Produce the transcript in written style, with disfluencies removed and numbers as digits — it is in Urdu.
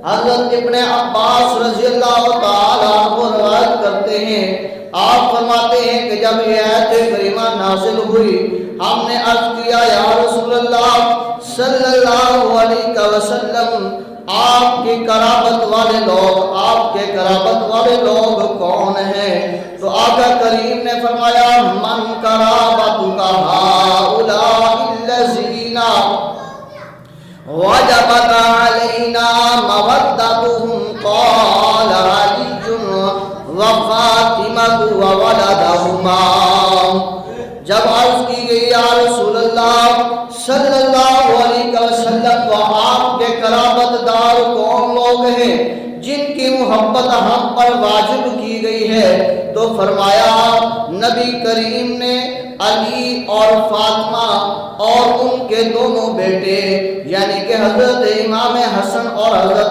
حضرت ابن عباس رضی اللہ تعالیٰ عنہ روایت کرتے ہیں، آپ فرماتے ہیں کہ جب یہ آیت کریمہ نازل ہوئی ہم نے عرض کیا یا رسول اللہ صلی اللہ علیہ وسلم آپ کے قرابت والے لوگ کون ہیں؟ تو آقا کریم نے فرمایا من قرابتک ہؤلاء الذین وجبت علینا مودتهم قال علی وفاطمہ وولدہما۔ جب عرض کی گئی یا رسول اللہ صلی اللہ علیہ وسلم تو آپ کے قرابت دار کون لوگ ہیں جن کی محبت ہم پر واجب کی گئی ہے؟ تو فرمایا نبی کریم نے علی اور فاطمہ اور ان کے دونوں بیٹے یعنی کہ حضرت امام حسن اور حضرت